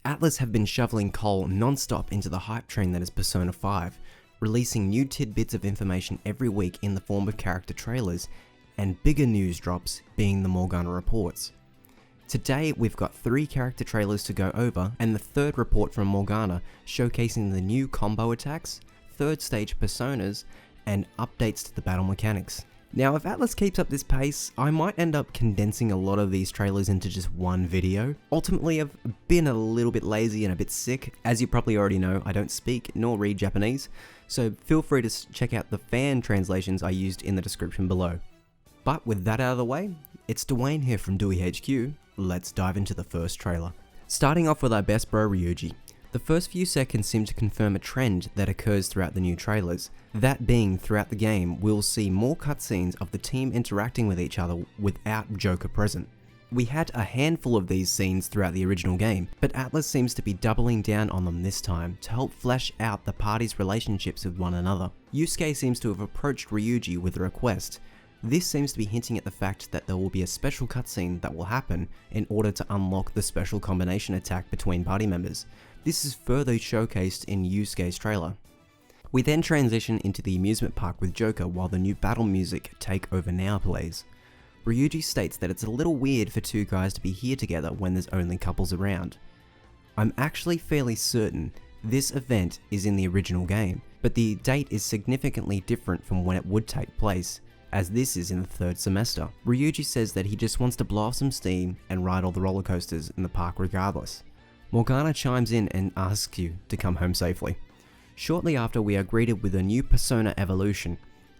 Atlus have been shoveling coal non-stop into the hype train that is Persona 5, releasing new tidbits of information every week in the form of character trailers, and bigger news drops being the Morgana Reports. Today we've got 3 character trailers to go over, and the third report from Morgana showcasing the new combo attacks, 3rd stage personas, and updates to the battle mechanics. Now if Atlus keeps up this pace, I might end up condensing a lot of these trailers into just one video. Ultimately, I've been a little bit lazy and a bit sick. As you probably already know, I don't speak nor read Japanese, so feel free to check out the fan translations I used in the description below. But with that out of the way, it's Duane here from DewyHQ. Let's dive into the first trailer. Starting off with our best bro Ryuji. The first few seconds seem to confirm a trend that occurs throughout the new trailers. That being, throughout the game, we'll see more cutscenes of the team interacting with each other without Joker present. We had a handful of these scenes throughout the original game, but Atlus seems to be doubling down on them this time to help flesh out the party's relationships with one another. Yusuke seems to have approached Ryuji with a request. This seems to be hinting at the fact that there will be a special cutscene that will happen in order to unlock the special combination attack between party members. This is further showcased in Yusuke's trailer. We then transition into the amusement park with Joker while the new battle music Take Over Now plays. Ryuji states that it's a little weird for 2 guys to be here together when there's only couples around. I'm actually fairly certain this event is in the original game, but the date is significantly different from when it would take place, as this is in the 3rd semester. Ryuji says that he just wants to blow off some steam and ride all the roller coasters in the park regardless. Morgana chimes in and asks you to come home safely. Shortly after, we are greeted with a new persona evolution,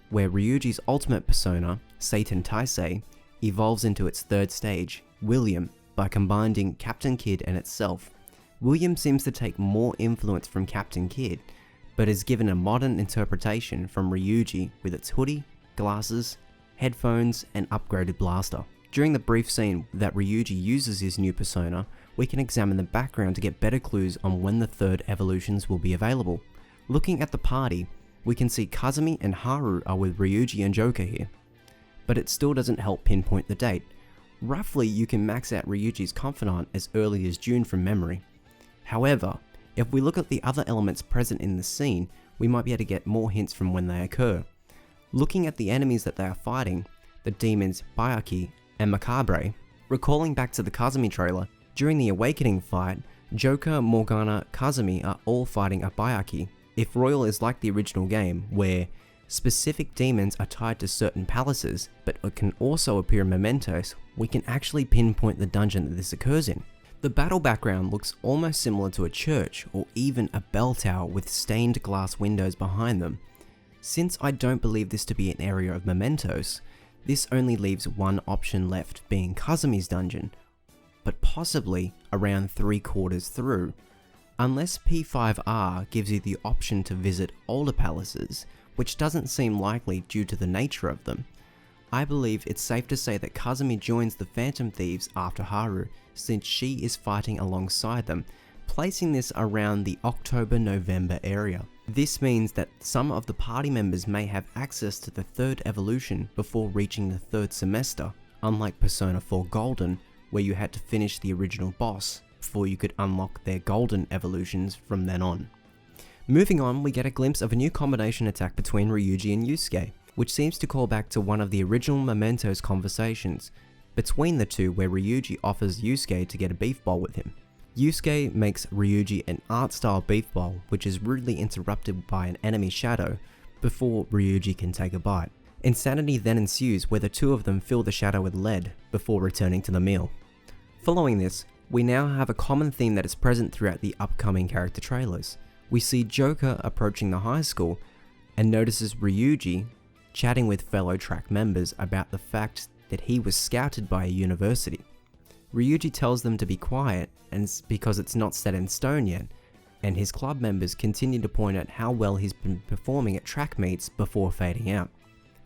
where Ryuji's ultimate persona, Satan Taisei, evolves into its 3rd stage, William, by combining Captain Kid and itself. William seems to take more influence from Captain Kid, but is given a modern interpretation from Ryuji with its hoodie, glasses, headphones, and upgraded blaster. During the brief scene that Ryuji uses his new persona, we can examine the background to get better clues on when the 3rd evolutions will be available. Looking at the party, we can see Kazumi and Haru are with Ryuji and Joker here, but it still doesn't help pinpoint the date. Roughly, you can max out Ryuji's confidant as early as June from memory. However, if we look at the other elements present in the scene, we might be able to get more hints from when they occur. Looking at the enemies that they are fighting, the demons Bayaki and Macabre, recalling back to the Kazumi trailer, during the Awakening fight, Joker, Morgana, Kazumi are all fighting a Bayaki. If Royal is like the original game, where specific demons are tied to certain palaces, but it can also appear in mementos, we can actually pinpoint the dungeon that this occurs in. The battle background looks almost similar to a church, or even a bell tower with stained glass windows behind them. Since I don't believe this to be an area of mementos, this only leaves one option left, being Kazumi's dungeon, but possibly around 3/4 through. Unless P5R gives you the option to visit older palaces, which doesn't seem likely due to the nature of them, I believe it's safe to say that Kazumi joins the Phantom Thieves after Haru, since she is fighting alongside them, placing this around the October-November area. This means that some of the party members may have access to the 3rd evolution before reaching the 3rd semester, unlike Persona 4 Golden, where you had to finish the original boss before you could unlock their golden evolutions from then on. Moving on, we get a glimpse of a new combination attack between Ryuji and Yusuke, which seems to call back to one of the original Mementos conversations between the two, where Ryuji offers Yusuke to get a beef bowl with him. Yusuke makes Ryuji an art-style beef bowl, which is rudely interrupted by an enemy shadow before Ryuji can take a bite. Insanity then ensues, where the two of them fill the shadow with lead before returning to the meal. Following this, we now have a common theme that is present throughout the upcoming character trailers. We see Joker approaching the high school and notices Ryuji chatting with fellow track members about the fact that he was scouted by a university. Ryuji tells them to be quiet because it's not set in stone yet, and his club members continue to point out how well he's been performing at track meets before fading out.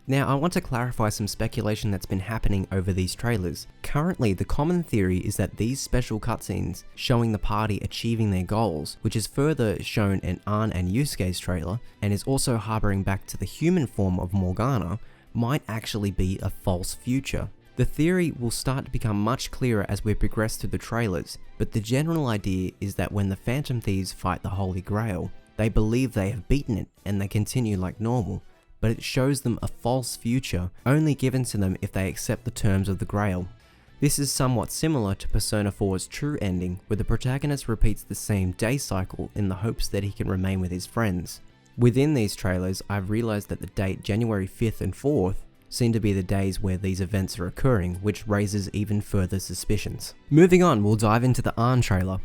Now, I want to clarify some speculation that's been happening over these trailers. Currently, the common theory is that these special cutscenes showing the party achieving their goals, which is further shown in An and Yusuke's trailer, and is also harboring back to the human form of Morgana, might actually be a false future. The theory will start to become much clearer as we progress through the trailers, but the general idea is that when the Phantom Thieves fight the Holy Grail, they believe they have beaten it and they continue like normal, but it shows them a false future only given to them if they accept the terms of the Grail. This is somewhat similar to Persona 4's true ending, where the protagonist repeats the same day cycle in the hopes that he can remain with his friends. Within these trailers, I've realized that the date January 5th and 4th seem to be the days where these events are occurring, which raises even further suspicions. Moving on, we'll dive into the Ann trailer.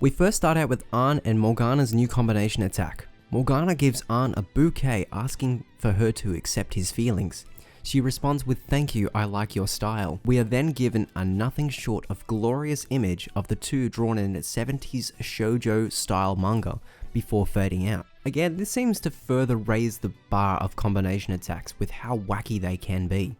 We first start out with Ann and Morgana's new combination attack. Morgana gives Ann a bouquet asking for her to accept his feelings. She responds with "Thank you, I like your style." We are then given a nothing short of glorious image of the two drawn in a 70s shoujo style manga before fading out. Again, this seems to further raise the bar of combination attacks with how wacky they can be.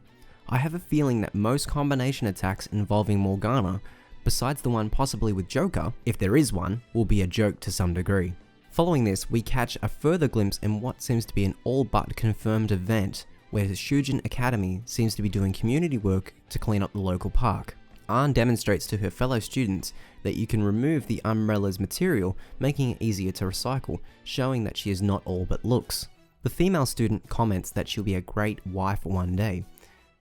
I have a feeling that most combination attacks involving Morgana, besides the one possibly with Joker, if there is one, will be a joke to some degree. Following this, we catch a further glimpse in what seems to be an all but confirmed event, where the Shujin Academy seems to be doing community work to clean up the local park. Ann demonstrates to her fellow students that you can remove the umbrella's material, making it easier to recycle, showing that she is not all but looks. The female student comments that she'll be a great wife one day,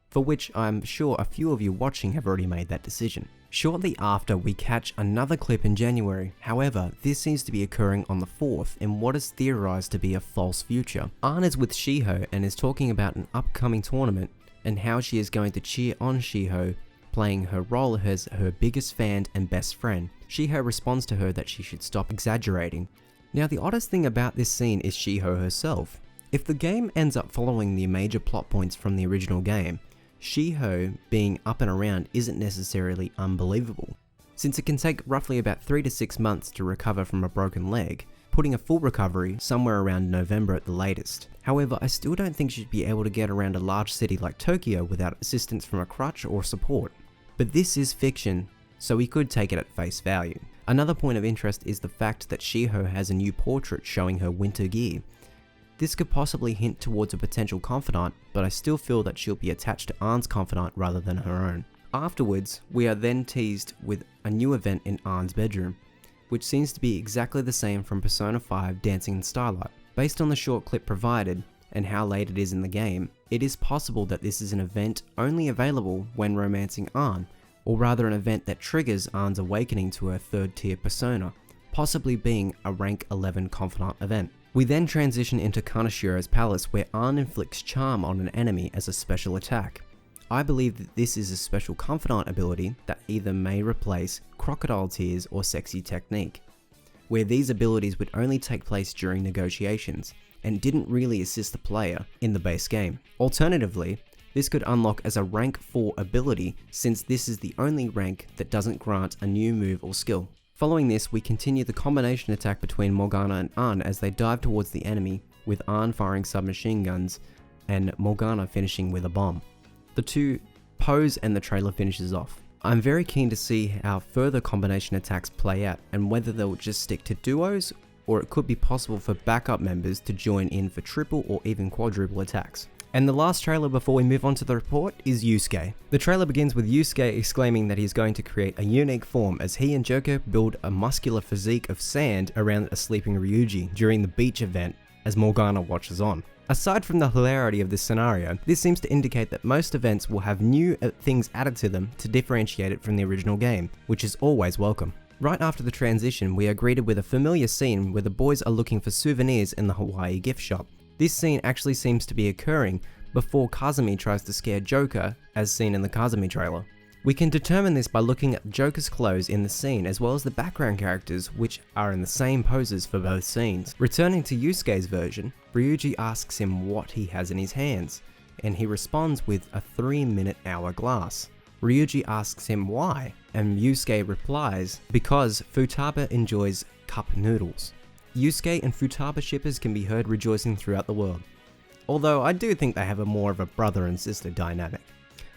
for which I'm sure a few of you watching have already made that decision. Shortly after, we catch another clip in January. However, this seems to be occurring on the 4th in what is theorized to be a false future. Ann is with Shiho and is talking about an upcoming tournament and how she is going to cheer on Shiho, playing her role as her biggest fan and best friend. Shiho responds to her that she should stop exaggerating. Now, the oddest thing about this scene is Shiho herself. If the game ends up following the major plot points from the original game, Shiho being up and around isn't necessarily unbelievable, since it can take roughly about 3 to 6 months to recover from a broken leg, putting a full recovery somewhere around November at the latest. However, I still don't think she'd be able to get around a large city like Tokyo without assistance from a crutch or support. But this is fiction, so we could take it at face value. Another point of interest is the fact that Shiho has a new portrait showing her winter gear. This could possibly hint towards a potential confidant, but I still feel that she'll be attached to Ann's confidant rather than her own. Afterwards, we are then teased with a new event in Ann's bedroom, which seems to be exactly the same from Persona 5 Dancing in Starlight. Based on the short clip provided and how late it is in the game, it is possible that this is an event only available when romancing Ann, or rather an event that triggers Ann's awakening to her 3rd tier persona, possibly being a rank 11 confidant event. We then transition into Kanashiro's palace, where Ann inflicts charm on an enemy as a special attack. I believe that this is a special confidant ability that either may replace Crocodile Tears or Sexy Technique, where these abilities would only take place during negotiations and didn't really assist the player in the base game. Alternatively, this could unlock as a rank 4 ability, since this is the only rank that doesn't grant a new move or skill. Following this, we continue the combination attack between Morgana and Ann as they dive towards the enemy, with Ann firing submachine guns and Morgana finishing with a bomb. The two pose and the trailer finishes off. I'm very keen to see how further combination attacks play out and whether they'll just stick to duos, or it could be possible for backup members to join in for triple or even quadruple attacks. And the last trailer before we move on to the report is Yusuke. The trailer begins with Yusuke exclaiming that he's going to create a unique form as he and Joker build a muscular physique of sand around a sleeping Ryuji during the beach event as Morgana watches on. Aside from the hilarity of this scenario, this seems to indicate that most events will have new things added to them to differentiate it from the original game, which is always welcome. Right after the transition, we are greeted with a familiar scene where the boys are looking for souvenirs in the Hawaii gift shop. This scene actually seems to be occurring before Kazumi tries to scare Joker, as seen in the Kazumi trailer. We can determine this by looking at Joker's clothes in the scene as well as the background characters, which are in the same poses for both scenes. Returning to Yusuke's version, Ryuji asks him what he has in his hands, and he responds with a 3-minute hourglass. Ryuji asks him why, and Yusuke replies, because Futaba enjoys cup noodles. Yusuke and Futaba shippers can be heard rejoicing throughout the world, although I do think they have more of a brother and sister dynamic.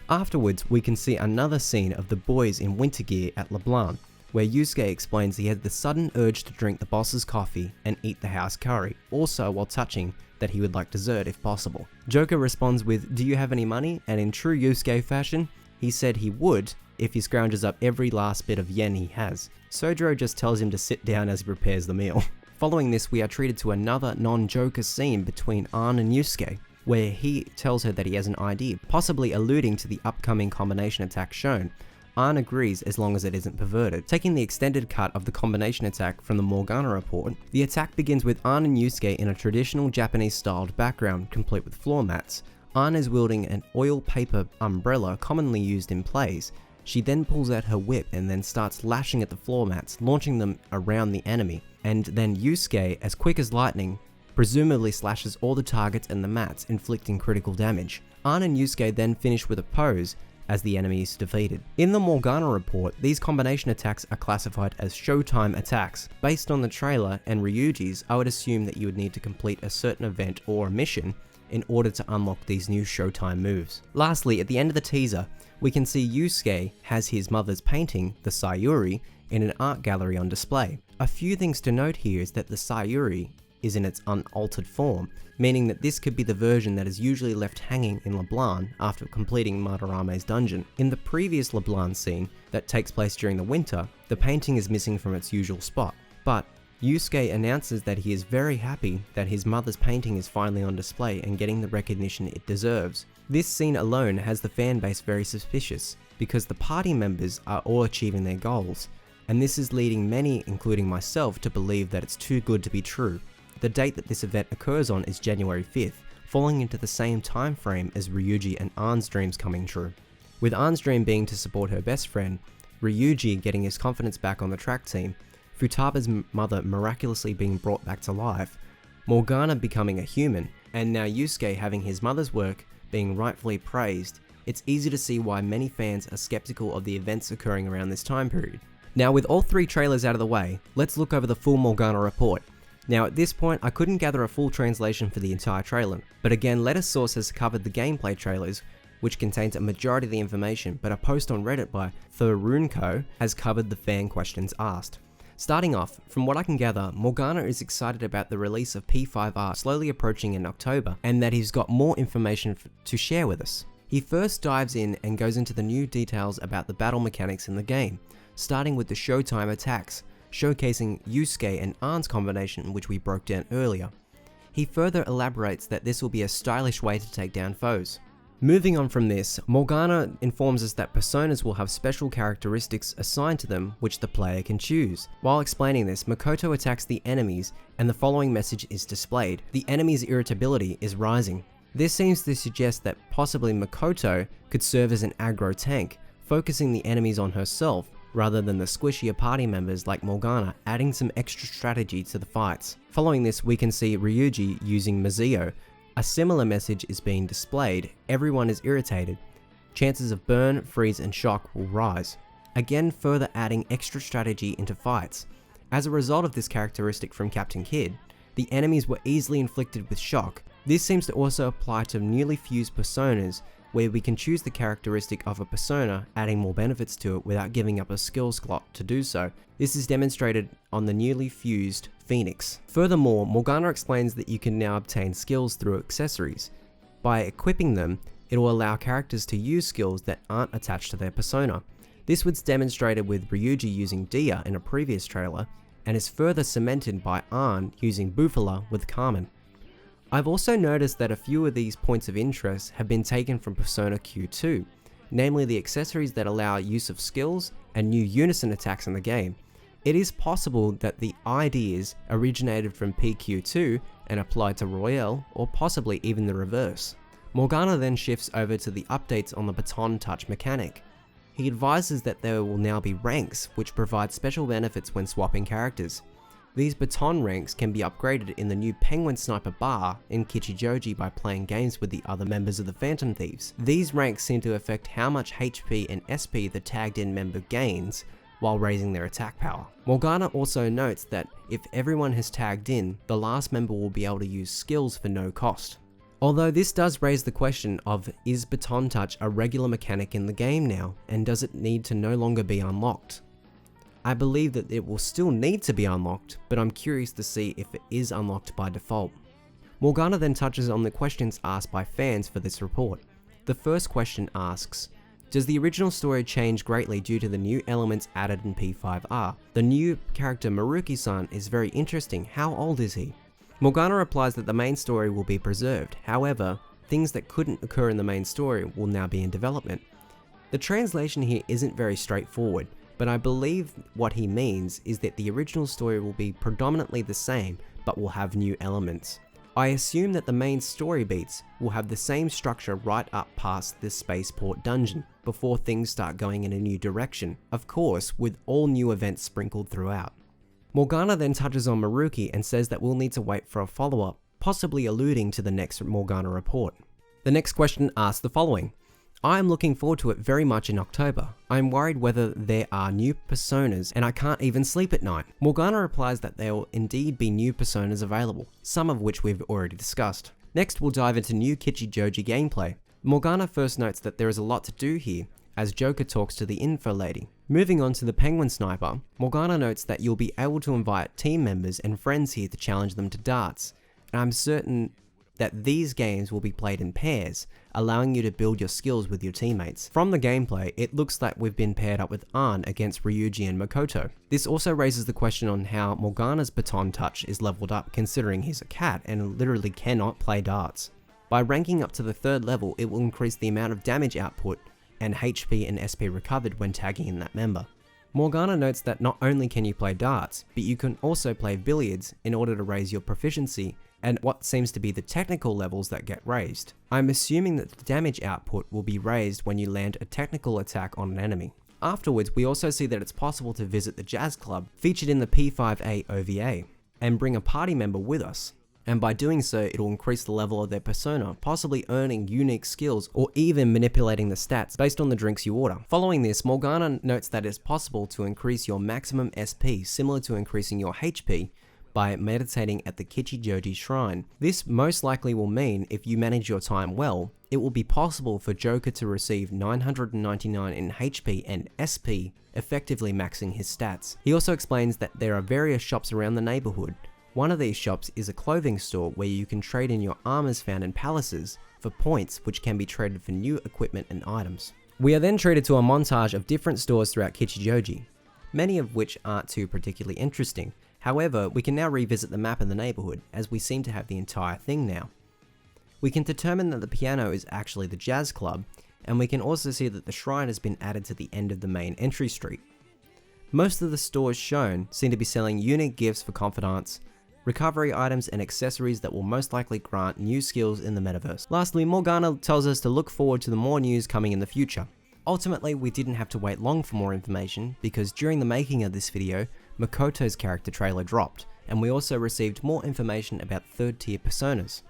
Afterwards, we can see another scene of the boys in winter gear at LeBlanc, where Yusuke explains he had the sudden urge to drink the boss's coffee and eat the house curry, also while touching that he would like dessert if possible. Joker responds with, "Do you have any money?" and in true Yusuke fashion, He said he would if he scrounges up every last bit of yen he has. Sojiro just tells him to sit down as he prepares the meal. Following this, we are treated to another non-Joker scene between Ann and Yusuke, where he tells her that he has an idea, possibly alluding to the upcoming combination attack shown. Ann agrees as long as it isn't perverted. Taking the extended cut of the combination attack from the Morgana Report, the attack begins with Ann and Yusuke in a traditional Japanese-styled background, complete with floor mats. Ann is wielding an oil paper umbrella commonly used in plays. She then pulls out her whip and then starts lashing at the floor mats, launching them around the enemy. And then Yusuke, as quick as lightning, presumably slashes all the targets and the mats, inflicting critical damage. Ann and Yusuke then finish with a pose as the enemy is defeated. In the Morgana Report, these combination attacks are classified as Showtime attacks. Based on the trailer and Ryuji's, I would assume that you would need to complete a certain event or a mission in order to unlock these new Showtime moves. Lastly, at the end of the teaser, we can see Yusuke has his mother's painting, the Sayuri, in an art gallery on display. A few things to note here is that the Sayuri is in its unaltered form, meaning that this could be the version that is usually left hanging in Leblanc after completing Madarame's dungeon. In the previous Leblanc scene that takes place during the winter, the painting is missing from its usual spot, but Yusuke announces that he is very happy that his mother's painting is finally on display and getting the recognition it deserves. This scene alone has the fanbase very suspicious, because the party members are all achieving their goals, and this is leading many, including myself, to believe that it's too good to be true. The date that this event occurs on is January 5th, falling into the same time frame as Ryuji and Ann's dreams coming true. With Ann's dream being to support her best friend, Ryuji getting his confidence back on the track team, Futaba's mother miraculously being brought back to life, Morgana becoming a human, and now Yusuke having his mother's work being rightfully praised, it's easy to see why many fans are skeptical of the events occurring around this time period. Now, with all three trailers out of the way, let's look over the full Morgana Report. Now, at this point, I couldn't gather a full translation for the entire trailer, but again, Lettersource has covered the gameplay trailers, which contains a majority of the information, but a post on Reddit by Thurunco has covered the fan questions asked. Starting off, from what I can gather, Morgana is excited about the release of P5R slowly approaching in October, and that he's got more information to share with us. He first dives in and goes into the new details about the battle mechanics in the game, starting with the Showtime attacks, showcasing Yusuke and Ann's combination, which we broke down earlier. He further elaborates that this will be a stylish way to take down foes. Moving on from this, Morgana informs us that personas will have special characteristics assigned to them which the player can choose. While explaining this, Makoto attacks the enemies and the following message is displayed: the enemy's irritability is rising. This seems to suggest that possibly Makoto could serve as an aggro tank, focusing the enemies on herself rather than the squishier party members like Morgana, adding some extra strategy to the fights. Following this, we can see Ryuji using Mizuo. A similar message is being displayed: everyone is irritated. Chances of burn, freeze, and shock will rise. Again, further adding extra strategy into fights. As a result of this characteristic from Captain Kidd, the enemies were easily inflicted with shock. This seems to also apply to newly fused personas, where we can choose the characteristic of a persona, adding more benefits to it without giving up a skill slot to do so. This is demonstrated on the newly fused Phoenix. Furthermore, Morgana explains that you can now obtain skills through accessories. By equipping them, it will allow characters to use skills that aren't attached to their persona. This was demonstrated with Ryuji using Dia in a previous trailer, and is further cemented by Ann using Bufala with Carmen. I've also noticed that a few of these points of interest have been taken from Persona Q2, namely the accessories that allow use of skills and new unison attacks in the game. It is possible that the ideas originated from PQ2 and applied to Royale, or possibly even the reverse. Morgana then shifts over to the updates on the baton touch mechanic. He advises that there will now be ranks, which provide special benefits when swapping characters. These baton ranks can be upgraded in the new Penguin Sniper bar in Kichijoji by playing games with the other members of the Phantom Thieves. These ranks seem to affect how much HP and SP the tagged in member gains, while raising their attack power. Morgana also notes that if everyone has tagged in, the last member will be able to use skills for no cost. Although this does raise the question of, is baton touch a regular mechanic in the game now, and does it need to no longer be unlocked? I believe that it will still need to be unlocked, but I'm curious to see if it is unlocked by default. Morgana then touches on the questions asked by fans for this report. The first question asks, Does the original story change greatly due to the new elements added in P5R? The new character Maruki-san is very interesting. How old is he? Morgana replies that the main story will be preserved. However, things that couldn't occur in the main story will now be in development. The translation here isn't very straightforward, but I believe what he means is that the original story will be predominantly the same, but will have new elements. I assume that the main story beats will have the same structure right up past the spaceport dungeon, before things start going in a new direction, of course with all new events sprinkled throughout. Morgana then touches on Maruki and says that we'll need to wait for a follow-up, possibly alluding to the next Morgana Report. The next question asks the following. I am looking forward to it very much in October. I am worried whether there are new personas and I can't even sleep at night. Morgana replies that there will indeed be new personas available, some of which we've already discussed. Next we'll dive into new Kichijoji gameplay. Morgana first notes that there is a lot to do here, as Joker talks to the info lady. Moving on to the Penguin Sniper, Morgana notes that you'll be able to invite team members and friends here to challenge them to darts, and I'm certain that these games will be played in pairs, allowing you to build your skills with your teammates. From the gameplay, it looks like we've been paired up with Ann against Ryuji and Makoto. This also raises the question on how Morgana's baton touch is leveled up, considering he's a cat and literally cannot play darts. By ranking up to the 3rd level, it will increase the amount of damage output and HP and SP recovered when tagging in that member. Morgana notes that not only can you play darts, but you can also play billiards in order to raise your proficiency and what seems to be the technical levels that get raised. I'm assuming that the damage output will be raised when you land a technical attack on an enemy. Afterwards, we also see that it's possible to visit the jazz club featured in the P5A OVA and bring a party member with us. And by doing so, it'll increase the level of their persona, possibly earning unique skills or even manipulating the stats based on the drinks you order. Following this, Morgana notes that it's possible to increase your maximum SP, similar to increasing your HP, by meditating at the Kichijoji shrine. This most likely will mean, if you manage your time well, it will be possible for Joker to receive 999 in HP and SP, effectively maxing his stats. He also explains that there are various shops around the neighborhood. One of these shops is a clothing store where you can trade in your armors found in palaces for points, which can be traded for new equipment and items. We are then treated to a montage of different stores throughout Kichijoji, many of which aren't too particularly interesting. However, we can now revisit the map in the neighborhood, as we seem to have the entire thing now. We can determine that the piano is actually the jazz club, and we can also see that the shrine has been added to the end of the main entry street. Most of the stores shown seem to be selling unique gifts for confidants, recovery items and accessories that will most likely grant new skills in the metaverse. Lastly, Morgana tells us to look forward to the more news coming in the future. Ultimately, we didn't have to wait long for more information, because during the making of this video, Makoto's character trailer dropped, and we also received more information about 3rd tier personas.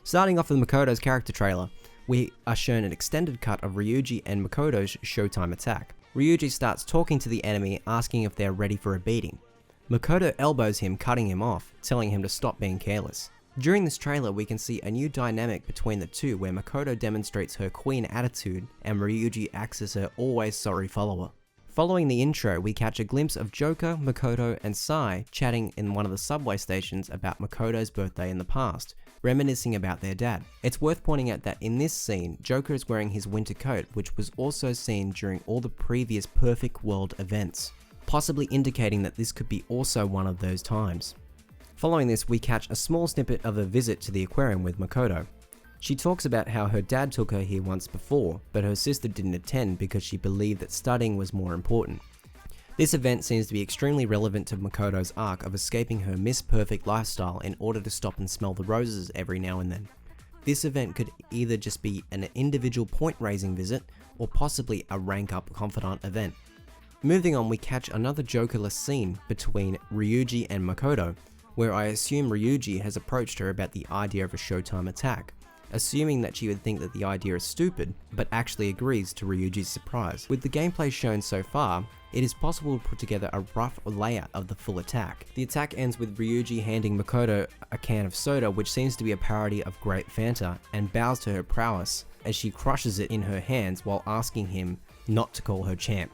Starting off with Makoto's character trailer, we are shown an extended cut of Ryuji and Makoto's showtime attack. Ryuji starts talking to the enemy, asking if they're ready for a beating. Makoto elbows him, cutting him off, telling him to stop being careless. During this trailer, we can see a new dynamic between the two, where Makoto demonstrates her queen attitude and Ryuji acts as her always sorry follower. Following the intro, we catch a glimpse of Joker, Makoto, and Sai chatting in one of the subway stations about Makoto's birthday in the past, reminiscing about their dad. It's worth pointing out that in this scene, Joker is wearing his winter coat, which was also seen during all the previous Perfect World events, possibly indicating that this could be also one of those times. Following this, we catch a small snippet of a visit to the aquarium with Makoto. She talks about how her dad took her here once before, but her sister didn't attend because she believed that studying was more important. This event seems to be extremely relevant to Makoto's arc of escaping her Miss Perfect lifestyle in order to stop and smell the roses every now and then. This event could either just be an individual point raising visit, or possibly a rank up confidant event. Moving on, we catch another Jokerless scene between Ryuji and Makoto, where I assume Ryuji has approached her about the idea of a showtime attack, assuming that she would think that the idea is stupid, but actually agrees to Ryuji's surprise. With the gameplay shown so far, it is possible to put together a rough layout of the full attack. The attack ends with Ryuji handing Makoto a can of soda, which seems to be a parody of Great Fanta, and bows to her prowess as she crushes it in her hands while asking him not to call her champ.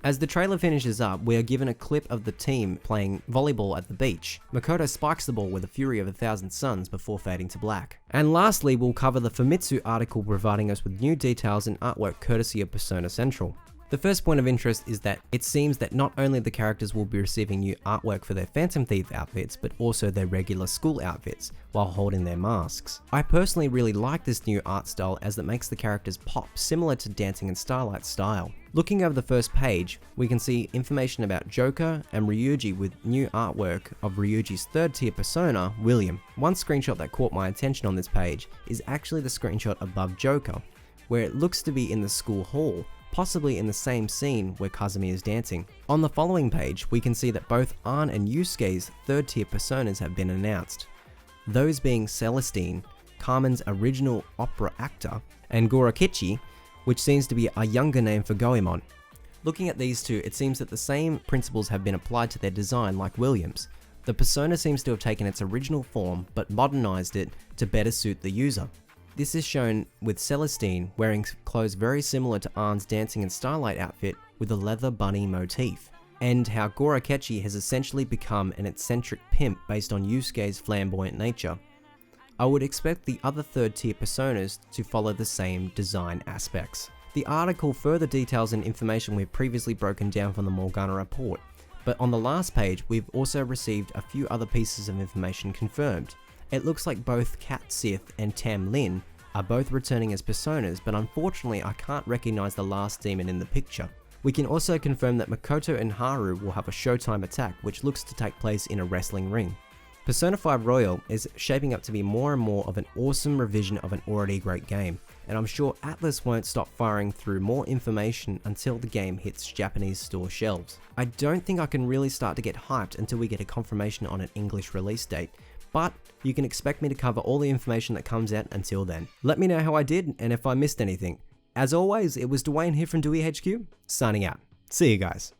As the trailer finishes up, we are given a clip of the team playing volleyball at the beach. Makoto spikes the ball with the fury of 1,000 suns before fading to black. And lastly, we'll cover the Famitsu article providing us with new details and artwork courtesy of Persona Central. The first point of interest is that it seems that not only the characters will be receiving new artwork for their Phantom Thief outfits, but also their regular school outfits, while holding their masks. I personally really like this new art style as it makes the characters pop, similar to Dancing in Starlight's style. Looking over the first page, we can see information about Joker and Ryuji with new artwork of Ryuji's third tier persona, William. One screenshot that caught my attention on this page is actually the screenshot above Joker, where it looks to be in the school hall, possibly in the same scene where Kazumi is dancing. On the following page, we can see that both Ann and Yusuke's third tier personas have been announced. Those being Celestine, Carmen's original opera actor, and Gorakichi, which seems to be a younger name for Goemon. Looking at these two, it seems that the same principles have been applied to their design like William's. The persona seems to have taken its original form, but modernized it to better suit the user. This is shown with Celestine wearing clothes very similar to Ann's Dancing in Starlight outfit with a leather bunny motif, and how Gorakechi has essentially become an eccentric pimp based on Yusuke's flamboyant nature. I would expect the other third tier personas to follow the same design aspects. The article further details and information we've previously broken down from the Morgana Report, but on the last page we've also received a few other pieces of information confirmed. It looks like both Kat Sith and Tam Lin are both returning as personas, but unfortunately I can't recognize the last demon in the picture. We can also confirm that Makoto and Haru will have a Showtime attack, which looks to take place in a wrestling ring. Persona 5 Royal is shaping up to be more and more of an awesome revision of an already great game, and I'm sure Atlus won't stop firing through more information until the game hits Japanese store shelves. I don't think I can really start to get hyped until we get a confirmation on an English release date, but you can expect me to cover all the information that comes out until then. Let me know how I did and if I missed anything. As always, it was Duane here from DewyHQ, signing out. See you guys.